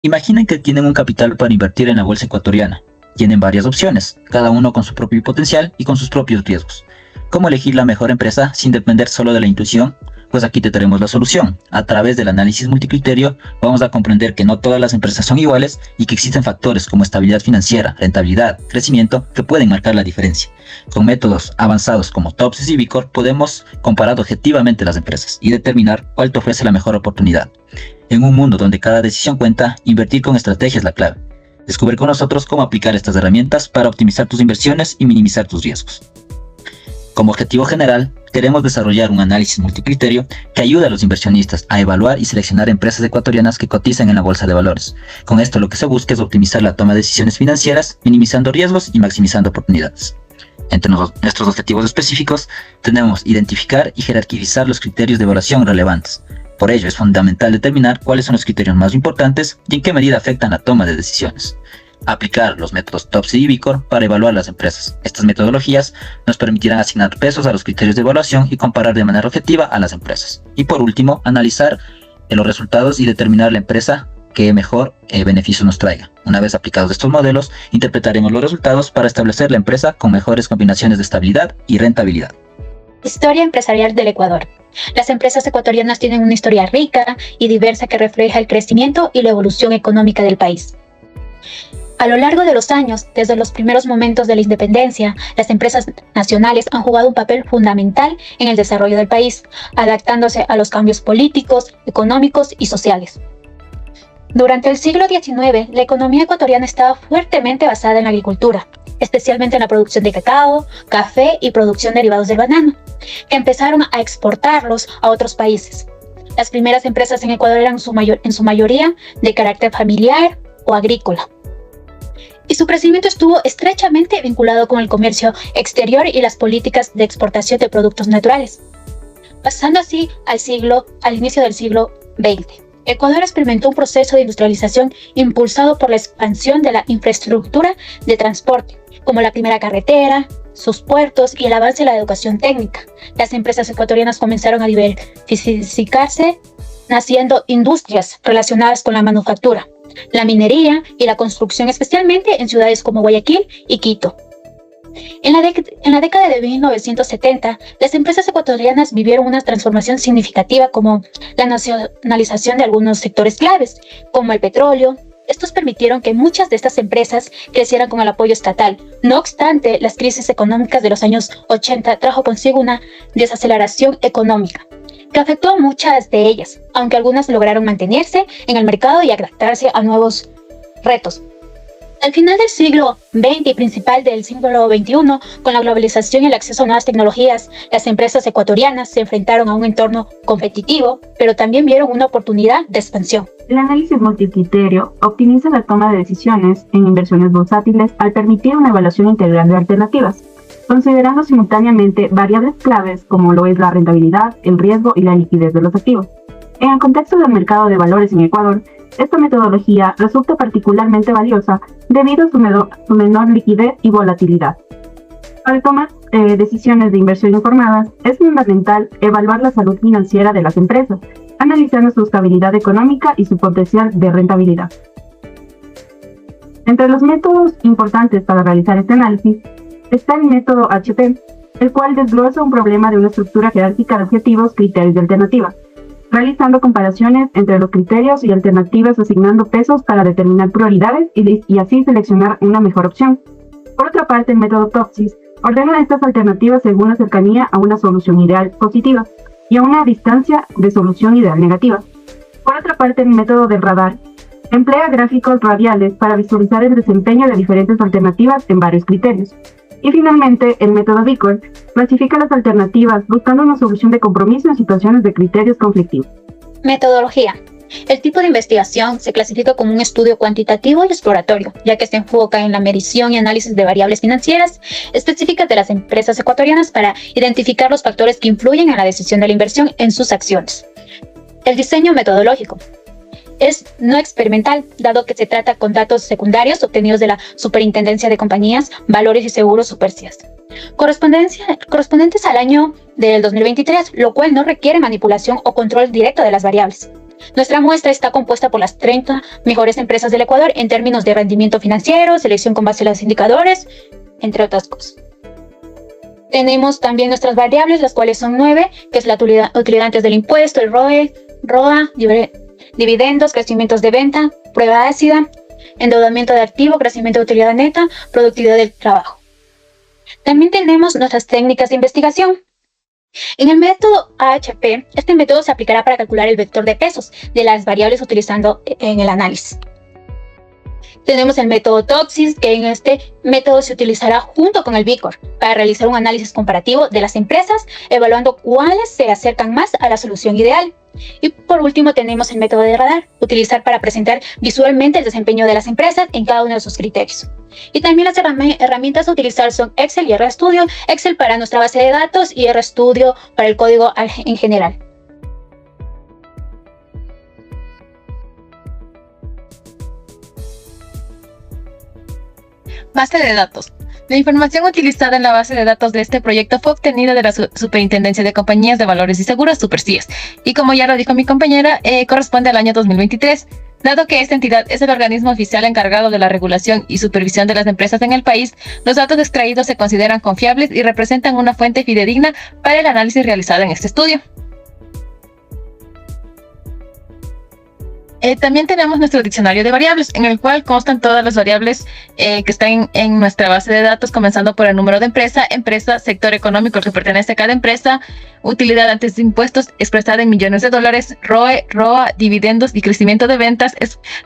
Imaginen que tienen un capital para invertir en la bolsa ecuatoriana. Tienen varias opciones, cada uno con su propio potencial y con sus propios riesgos. ¿Cómo elegir la mejor empresa sin depender solo de la intuición? Pues aquí te traemos la solución. A través del análisis multicriterio vamos a comprender que no todas las empresas son iguales y que existen factores como estabilidad financiera, rentabilidad, crecimiento que pueden marcar la diferencia. Con métodos avanzados como Topsys y Vicor podemos comparar objetivamente las empresas y determinar cuál te ofrece la mejor oportunidad. En un mundo donde cada decisión cuenta, invertir con estrategia es la clave. Descubre con nosotros cómo aplicar estas herramientas para optimizar tus inversiones y minimizar tus riesgos. Como objetivo general, queremos desarrollar un análisis multicriterio que ayude a los inversionistas a evaluar y seleccionar empresas ecuatorianas que cotizan en la bolsa de valores. Con esto lo que se busca es optimizar la toma de decisiones financieras, minimizando riesgos y maximizando oportunidades. Entre nuestros objetivos específicos tenemos identificar y jerarquizar los criterios de evaluación relevantes. Por ello es fundamental determinar cuáles son los criterios más importantes y en qué medida afectan la toma de decisiones. Aplicar los métodos Topsy y Vicor para evaluar las empresas. Estas metodologías nos permitirán asignar pesos a los criterios de evaluación y comparar de manera objetiva a las empresas. Y por último, analizar los resultados y determinar la empresa que mejor beneficio nos traiga. Una vez aplicados estos modelos, interpretaremos los resultados para establecer la empresa con mejores combinaciones de estabilidad y rentabilidad. Historia empresarial del Ecuador. Las empresas ecuatorianas tienen una historia rica y diversa que refleja el crecimiento y la evolución económica del país. A lo largo de los años, desde los primeros momentos de la independencia, las empresas nacionales han jugado un papel fundamental en el desarrollo del país, adaptándose a los cambios políticos, económicos y sociales. Durante el siglo XIX, la economía ecuatoriana estaba fuertemente basada en la agricultura, especialmente en la producción de cacao, café y producción de derivados del banano, que empezaron a exportarlos a otros países. Las primeras empresas en Ecuador eran en su mayoría de carácter familiar o agrícola, y su crecimiento estuvo estrechamente vinculado con el comercio exterior y las políticas de exportación de productos naturales. Pasando así al inicio del siglo XX, Ecuador experimentó un proceso de industrialización impulsado por la expansión de la infraestructura de transporte, como la primera carretera, sus puertos y el avance de la educación técnica. Las empresas ecuatorianas comenzaron a diversificarse, naciendo industrias relacionadas con la manufactura, la minería y la construcción, especialmente en ciudades como Guayaquil y Quito. En la década de 1970, las empresas ecuatorianas vivieron una transformación significativa como la nacionalización de algunos sectores claves, como el petróleo. Estos permitieron que muchas de estas empresas crecieran con el apoyo estatal. No obstante, las crisis económicas de los años 80 trajo consigo una desaceleración económica que afectó a muchas de ellas, aunque algunas lograron mantenerse en el mercado y adaptarse a nuevos retos. Al final del siglo XX y principal del siglo XXI, con la globalización y el acceso a nuevas tecnologías, las empresas ecuatorianas se enfrentaron a un entorno competitivo, pero también vieron una oportunidad de expansión. El análisis multicriterio optimiza la toma de decisiones en inversiones bursátiles al permitir una evaluación integral de alternativas, considerando simultáneamente variables claves como lo es la rentabilidad, el riesgo y la liquidez de los activos. En el contexto del mercado de valores en Ecuador, esta metodología resulta particularmente valiosa debido a su menor liquidez y volatilidad. Para tomar decisiones de inversión informadas, es fundamental evaluar la salud financiera de las empresas, analizando su estabilidad económica y su potencial de rentabilidad. Entre los métodos importantes para realizar este análisis está el método HP, el cual desglosa un problema de una estructura jerárquica de objetivos, criterios y alternativas, realizando comparaciones entre los criterios y alternativas, asignando pesos para determinar prioridades y así seleccionar una mejor opción. Por otra parte, el método Topsys ordena estas alternativas según la cercanía a una solución ideal positiva y a una distancia de solución ideal negativa. Por otra parte, el método del radar emplea gráficos radiales para visualizar el desempeño de diferentes alternativas en varios criterios. Y finalmente, el método Vicor clasifica las alternativas buscando una solución de compromiso en situaciones de criterios conflictivos. Metodología. El tipo de investigación se clasifica como un estudio cuantitativo y exploratorio, ya que se enfoca en la medición y análisis de variables financieras específicas de las empresas ecuatorianas para identificar los factores que influyen en la decisión de la inversión en sus acciones. El diseño metodológico es no experimental, dado que se trata con datos secundarios obtenidos de la Superintendencia de Compañías, Valores y Seguros Supercias, correspondientes al año del 2023, lo cual no requiere manipulación o control directo de las variables. Nuestra muestra está compuesta por las 30 mejores empresas del Ecuador en términos de rendimiento financiero, selección con base en los indicadores, entre otras cosas. Tenemos también nuestras variables, las cuales son 9, que es la utilidad antes del impuesto, el ROE, ROA, dividendos, crecimientos de venta, prueba ácida, endeudamiento de activo, crecimiento de utilidad neta, productividad del trabajo. También tenemos nuestras técnicas de investigación. En el método AHP, este método se aplicará para calcular el vector de pesos de las variables utilizando en el análisis. Tenemos el método TOPSIS, que en este método se utilizará junto con el BICOR para realizar un análisis comparativo de las empresas, evaluando cuáles se acercan más a la solución ideal. Y por último tenemos el método de radar, utilizar para presentar visualmente el desempeño de las empresas en cada uno de sus criterios. Y también las herramientas a utilizar son Excel y RStudio, Excel para nuestra base de datos y RStudio para el código en general. Base de datos. La información utilizada en la base de datos de este proyecto fue obtenida de la Superintendencia de Compañías de Valores y Seguros, SuperCIES, y como ya lo dijo mi compañera, corresponde al año 2023. Dado que esta entidad es el organismo oficial encargado de la regulación y supervisión de las empresas en el país, los datos extraídos se consideran confiables y representan una fuente fidedigna para el análisis realizado en este estudio. También tenemos nuestro diccionario de variables, en el cual constan todas las variables que están en nuestra base de datos, comenzando por el número de empresa, sector económico al que pertenece cada empresa, utilidad antes de impuestos expresada en millones de dólares, ROE, ROA, dividendos y crecimiento de ventas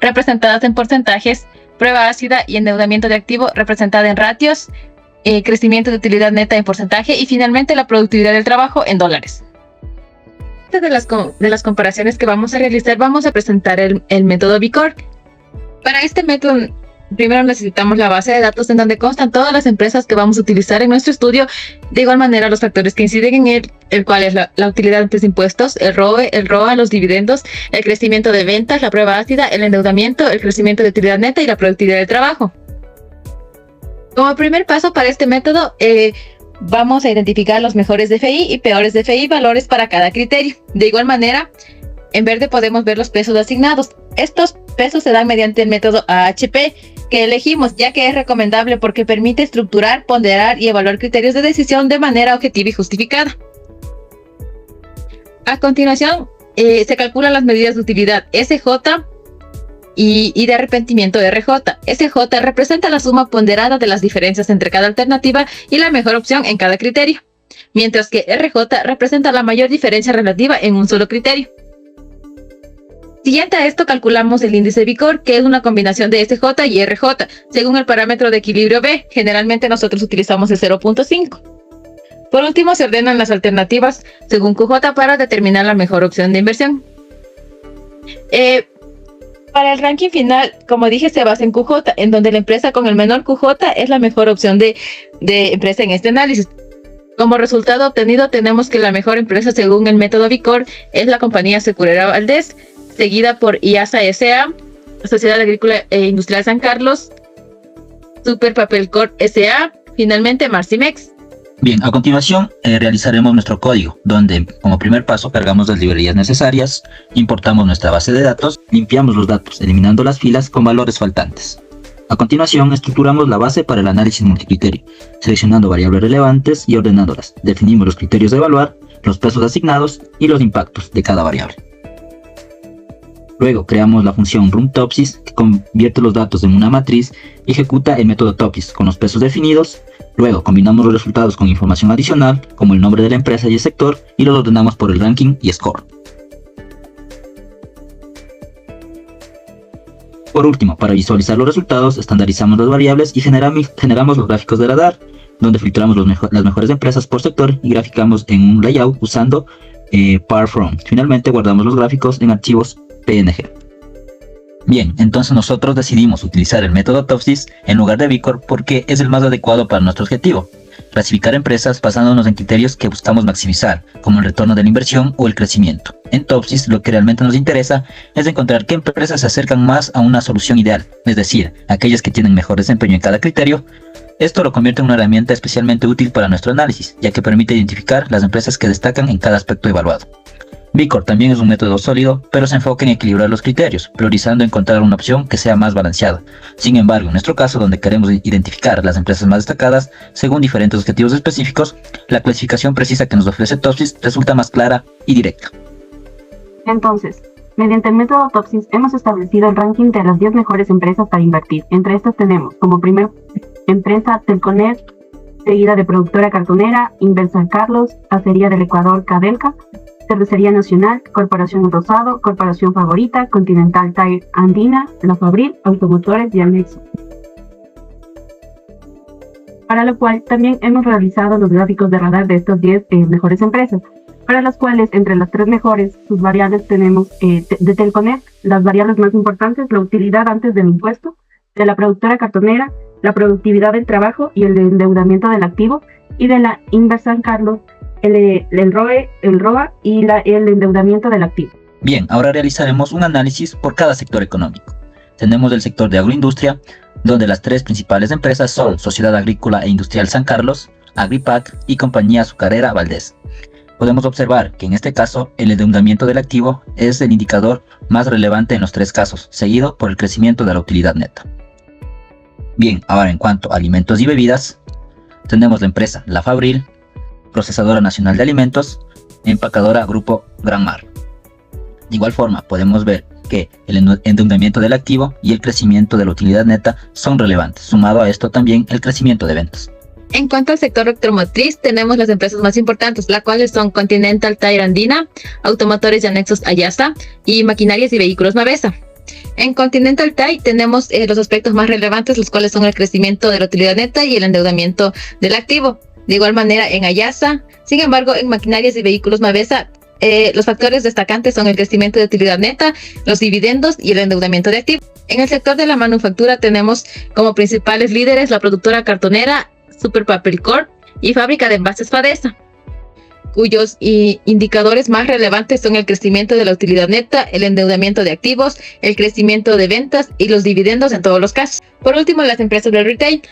representadas en porcentajes, prueba ácida y endeudamiento de activo representada en ratios, crecimiento de utilidad neta en porcentaje y finalmente la productividad del trabajo en dólares. De las comparaciones que vamos a realizar, vamos a presentar el método BICOR. Para este método, primero necesitamos la base de datos en donde constan todas las empresas que vamos a utilizar en nuestro estudio. De igual manera, los factores que inciden en él, el cual es la utilidad antes de impuestos, el ROE, el ROA, los dividendos, el crecimiento de ventas, la prueba ácida, el endeudamiento, el crecimiento de utilidad neta y la productividad del trabajo. Como primer paso para este método, vamos a identificar los mejores DFI y peores DFI valores para cada criterio. De igual manera, en verde podemos ver los pesos asignados. Estos pesos se dan mediante el método AHP que elegimos, ya que es recomendable porque permite estructurar, ponderar y evaluar criterios de decisión de manera objetiva y justificada. A continuación, se calculan las medidas de utilidad SJ y de arrepentimiento RJ. SJ representa la suma ponderada de las diferencias entre cada alternativa y la mejor opción en cada criterio, mientras que RJ representa la mayor diferencia relativa en un solo criterio. Siguiente a esto calculamos el índice BICOR, que es una combinación de SJ y RJ, según el parámetro de equilibrio B. Generalmente nosotros utilizamos el 0.5. Por último, se ordenan las alternativas según QJ para determinar la mejor opción de inversión. Para el ranking final, como dije, se basa en QJ, en donde la empresa con el menor QJ es la mejor opción de empresa en este análisis. Como resultado obtenido, tenemos que la mejor empresa según el método BICOR es la compañía Aseguradora Valdés, seguida por IASA S.A., Sociedad Agrícola e Industrial San Carlos, Super Papel Corp S.A., finalmente Marcimex. Bien, a continuación realizaremos nuestro código, donde como primer paso cargamos las librerías necesarias, importamos nuestra base de datos, limpiamos los datos, eliminando las filas con valores faltantes. A continuación, estructuramos la base para el análisis multicriterio, seleccionando variables relevantes y ordenándolas. Definimos los criterios de evaluar, los pesos asignados y los impactos de cada variable. Luego creamos la función runTopsis, que convierte los datos en una matriz y ejecuta el método Topsis con los pesos definidos. Luego combinamos los resultados con información adicional, como el nombre de la empresa y el sector, y los ordenamos por el ranking y score. Por último, para visualizar los resultados, estandarizamos las variables y generamos los gráficos de radar, donde filtramos las mejores empresas por sector y graficamos en un layout usando par from. Finalmente guardamos los gráficos en archivos PNG. Bien, entonces nosotros decidimos utilizar el método TOPSIS en lugar de BICOR porque es el más adecuado para nuestro objetivo: clasificar empresas basándonos en criterios que buscamos maximizar, como el retorno de la inversión o el crecimiento. En TOPSIS lo que realmente nos interesa es encontrar qué empresas se acercan más a una solución ideal, es decir, aquellas que tienen mejor desempeño en cada criterio. Esto lo convierte en una herramienta especialmente útil para nuestro análisis, ya que permite identificar las empresas que destacan en cada aspecto evaluado. B-Corp también es un método sólido, pero se enfoca en equilibrar los criterios, priorizando encontrar una opción que sea más balanceada. Sin embargo, en nuestro caso, donde queremos identificar las empresas más destacadas según diferentes objetivos específicos, la clasificación precisa que nos ofrece Topsis resulta más clara y directa. Entonces, mediante el método Topsis hemos establecido el ranking de las 10 mejores empresas para invertir. Entre estas tenemos como primer empresa Telconet, seguida de Productora Cartonera, Inver Carlos, Acería del Ecuador Cadelca, Cervecería Nacional, Corporación El Rosado, Corporación Favorita, Continental Tire Andina, La Fabril, Automotores y Anexo. Para lo cual también hemos realizado los gráficos de radar de estas 10 mejores empresas, para las cuales entre las 3 mejores, sus variables tenemos de Telconet, las variables más importantes, la utilidad antes del impuesto, de la Productora Cartonera, la productividad del trabajo y el endeudamiento del activo, y de la Inver San Carlos, el ROE, el ROA y el endeudamiento del activo. Bien, ahora realizaremos un análisis por cada sector económico. Tenemos el sector de agroindustria, donde las 3 principales empresas son Sociedad Agrícola e Industrial San Carlos, Agripac y Compañía Azucarera Valdés. Podemos observar que en este caso el endeudamiento del activo es el indicador más relevante en los 3 casos, seguido por el crecimiento de la utilidad neta. Bien, ahora en cuanto a alimentos y bebidas, tenemos la empresa La Fabril, Procesadora Nacional de Alimentos, Empacadora Grupo Gran Mar. De igual forma, podemos ver que el endeudamiento del activo y el crecimiento de la utilidad neta son relevantes, sumado a esto también el crecimiento de ventas. En cuanto al sector automotriz, tenemos las empresas más importantes, las cuales son Continental Tire Andina, Automotores y Anexos Ayasa y Maquinarias y Vehículos Mavesa. En Continental Tire tenemos los aspectos más relevantes, los cuales son el crecimiento de la utilidad neta y el endeudamiento del activo. De igual manera en Ayasa, sin embargo en Maquinarias y Vehículos Mavesa, los factores destacantes son el crecimiento de utilidad neta, los dividendos y el endeudamiento de activo. En el sector de la manufactura tenemos como principales líderes la Productora Cartonera, Super Papel Corp y Fábrica de Envases Fadesa, cuyos indicadores más relevantes son el crecimiento de la utilidad neta, el endeudamiento de activos, el crecimiento de ventas y los dividendos en todos los casos. Por último, las empresas del retail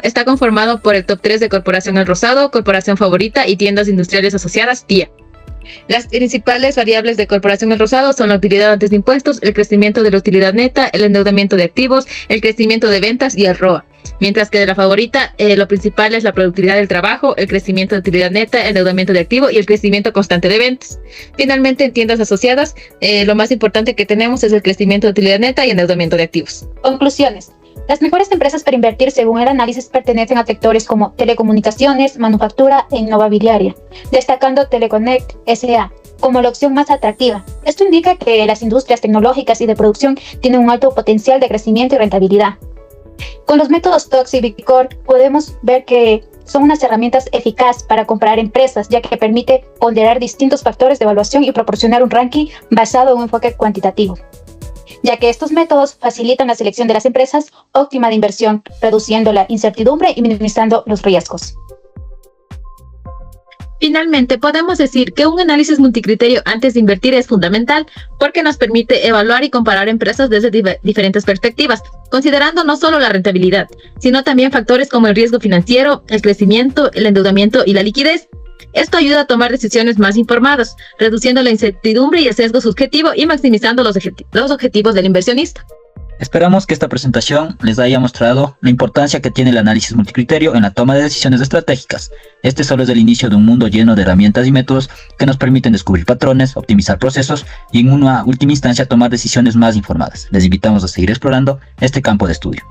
está conformado por el top 3 de Corporación El Rosado, Corporación Favorita y Tiendas Industriales Asociadas, TIA. Las principales variables de Corporación El Rosado son la utilidad antes de impuestos, el crecimiento de la utilidad neta, el endeudamiento de activos, el crecimiento de ventas y el ROA. Mientras que de la Favorita, lo principal es la productividad del trabajo, el crecimiento de utilidad neta, el endeudamiento de activo y el crecimiento constante de ventas. Finalmente, en Tiendas Asociadas, lo más importante que tenemos es el crecimiento de utilidad neta y endeudamiento de activos. Conclusiones. Las mejores empresas para invertir según el análisis pertenecen a sectores como telecomunicaciones, manufactura e inmobiliaria, destacando Teleconnect S.A. como la opción más atractiva. Esto indica que las industrias tecnológicas y de producción tienen un alto potencial de crecimiento y rentabilidad. Con los métodos Topsis y B-Corp podemos ver que son unas herramientas eficaces para comparar empresas, ya que permite ponderar distintos factores de evaluación y proporcionar un ranking basado en un enfoque cuantitativo, ya que estos métodos facilitan la selección de las empresas óptima de inversión, reduciendo la incertidumbre y minimizando los riesgos. Finalmente, podemos decir que un análisis multicriterio antes de invertir es fundamental porque nos permite evaluar y comparar empresas desde diferentes perspectivas, considerando no solo la rentabilidad, sino también factores como el riesgo financiero, el crecimiento, el endeudamiento y la liquidez. Esto ayuda a tomar decisiones más informadas, reduciendo la incertidumbre y el sesgo subjetivo y maximizando los objetivos del inversionista. Esperamos que esta presentación les haya mostrado la importancia que tiene el análisis multicriterio en la toma de decisiones estratégicas. Este solo es el inicio de un mundo lleno de herramientas y métodos que nos permiten descubrir patrones, optimizar procesos y en una última instancia tomar decisiones más informadas. Les invitamos a seguir explorando este campo de estudio.